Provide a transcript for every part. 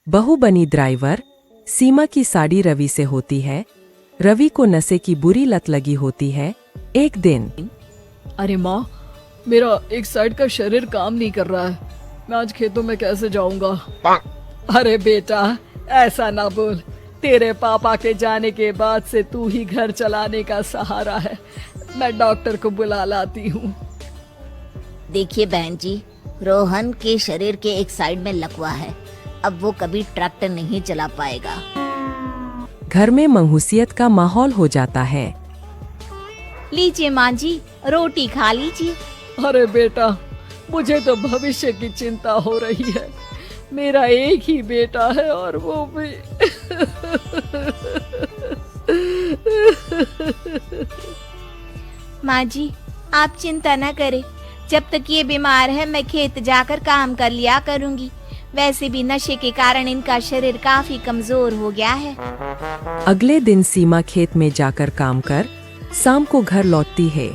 बहू बनी ड्राइवर। सीमा की साड़ी रवि से होती है। रवि को नशे की बुरी लत लगी होती है। एक दिन अरे माँ, मेरा एक साइड का शरीर काम नहीं कर रहा है। मैं आज खेतों में कैसे जाऊंगा? अरे बेटा, ऐसा ना बोल। तेरे पापा के जाने के बाद से तू ही घर चलाने का सहारा है। मैं डॉक्टर को बुला लाती हूँ। देखिए बहन जी, रोहन के शरीर के एक साइड में लकवा है। अब वो कभी ट्रैक्टर नहीं चला पाएगा। घर में मंहूसियत का माहौल हो जाता है। लीजिए माँ जी, रोटी खा लीजिए। अरे बेटा, मुझे तो भविष्य की चिंता हो रही है। मेरा एक ही बेटा है और वो भी माँ जी, आप चिंता न करें। जब तक ये बीमार है मैं खेत जाकर काम कर लिया करूँगी। वैसे भी नशे के कारण इनका शरीर काफी कमजोर हो गया है। अगले दिन सीमा खेत में जाकर काम कर शाम को घर लौटती है।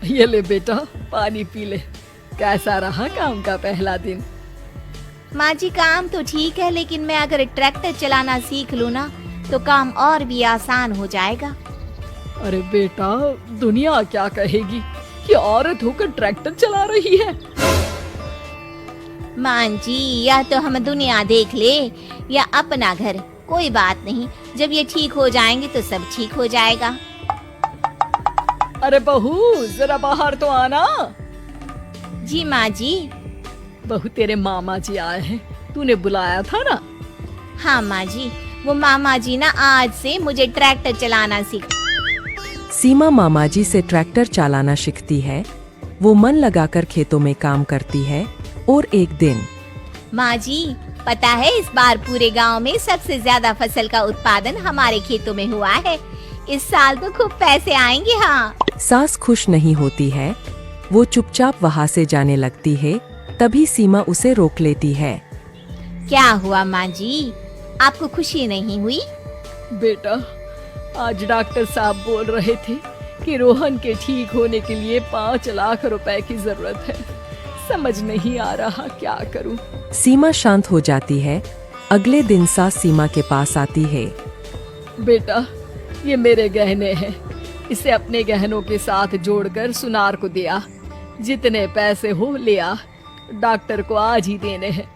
ये ले बेटा, पानी पी ले। कैसा रहा काम का पहला दिन? माँ जी, काम तो ठीक है, लेकिन मैं अगर ट्रैक्टर चलाना सीख लूँ ना तो काम और भी आसान हो जाएगा। अरे बेटा, दुनिया क्या कहेगी कि औरत होकर ट्रैक्टर चला रही है? माँ जी, या तो हम दुनिया देख ले या अपना घर, कोई बात नहीं। जब ये ठीक हो जाएंगे तो सब ठीक हो जाएगा। अरे बहू, जरा बाहर तो आना। जी माँ जी। बहू, तेरे मामा जी आए हैं। तूने बुलाया था ना? हाँ माँ जी, वो मामा जी ना आज से मुझे ट्रैक्टर चलाना सीख। सीमा मामाजी से ट्रैक्टर चलाना सीखती है। वो मन लगाकर खेतों में काम करती है। और एक दिन माँ जी, पता है इस बार पूरे गांव में सबसे ज्यादा फसल का उत्पादन हमारे खेतों में हुआ है। इस साल तो खूब पैसे आएंगे। हाँ। सास खुश नहीं होती है। वो चुपचाप वहाँ से जाने लगती है। तभी सीमा उसे रोक लेती है। क्या हुआ माँ जी, आपको खुशी नहीं हुई? बेटा, आज डॉक्टर साहब बोल रहे थे कि रोहन के ठीक होने के लिए 5 लाख रुपए की जरूरत है। समझ नहीं आ रहा क्या करूं। सीमा शांत हो जाती है। अगले दिन सास सीमा के पास आती है। बेटा, ये मेरे गहने हैं। इसे अपने गहनों के साथ जोड़कर सुनार को दिया। जितने पैसे हो ले आ। डॉक्टर को आज ही देने हैं।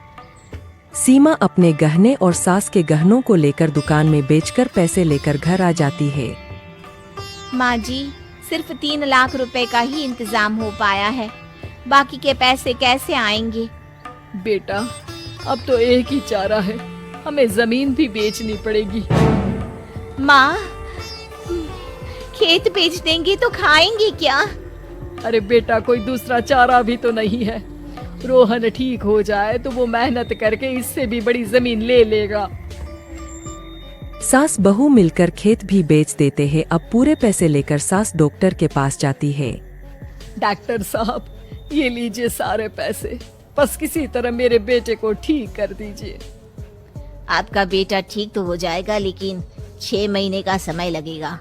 सीमा अपने गहने और सास के गहनों को लेकर दुकान में बेचकर पैसे लेकर घर आ जाती है। माँ जी, सिर्फ 3 लाख रुपए का ही इंतजाम हो पाया है। बाकी के पैसे कैसे आएंगे? बेटा, अब तो एक ही चारा है। हमें जमीन भी बेचनी पड़ेगी। माँ, खेत बेच देंगे तो खाएंगे क्या? अरे बेटा, कोई दूसरा चारा भी तो नहीं है। रोहन ठीक हो जाए तो वो मेहनत करके इससे भी बड़ी जमीन ले लेगा। सास बहू मिलकर खेत भी बेच देते हैं। अब पूरे पैसे लेकर सास डॉक्टर के पास जाती है। डॉक्टर साहब, ये लीजिए सारे पैसे। बस किसी तरह मेरे बेटे को ठीक कर दीजिए। आपका बेटा ठीक तो हो जाएगा, लेकिन 6 महीने का समय लगेगा।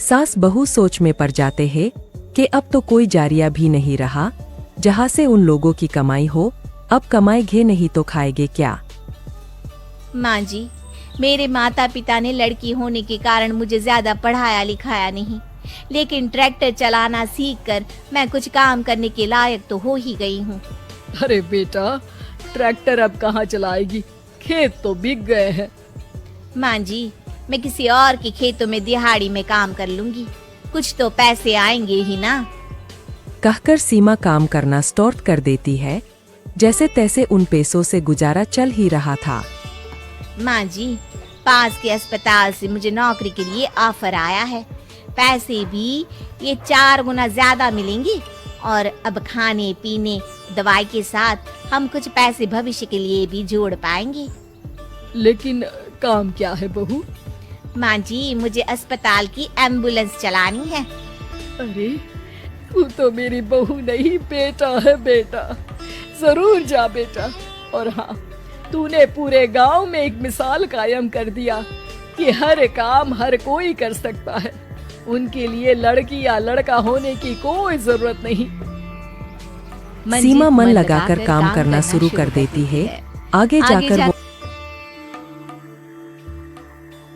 सास बहू सोच में पड़ जाते हैं कि अब तो कोई जारिया भी नहीं रहा जहाँ से उन लोगों की कमाई हो। अब कमाएंगे नहीं तो खाएंगे क्या? माँ जी, मेरे माता पिता ने लड़की होने के कारण मुझे ज्यादा पढ़ाया लिखाया नहीं, लेकिन ट्रैक्टर चलाना सीखकर मैं कुछ काम करने के लायक तो हो ही गई हूँ। अरे बेटा, ट्रैक्टर अब कहाँ चलाएगी? खेत तो बिक गए हैं। माँ जी, मैं किसी और के खेतों में दिहाड़ी में काम कर लूंगी। कुछ तो पैसे आएंगे ही ना। कहकर सीमा काम करना स्टार्ट कर देती है। जैसे तैसे उन पैसों से गुजारा चल ही रहा था। माँ जी, पास के अस्पताल से मुझे नौकरी के लिए ऑफर आया है। पैसे भी ये 4 गुना ज्यादा मिलेंगे और अब खाने पीने दवाई के साथ हम कुछ पैसे भविष्य के लिए भी जोड़ पाएंगे। लेकिन काम क्या है बहू? माँ जी, मुझे अस्पताल की एम्बुलेंस चलानी है। अरे, तू तो मेरी बहू नहीं, बेटा है। बेटा, जरूर जा बेटा। और हाँ, तूने पूरे गांव में एक मिसाल कायम कर दिया कि हर काम हर कोई कर सकता है। उनके लिए लड़की या लड़का होने की कोई जरूरत नहीं। सीमा मन लगाकर काम करना शुरू कर देती है। आगे जाकर जा- वो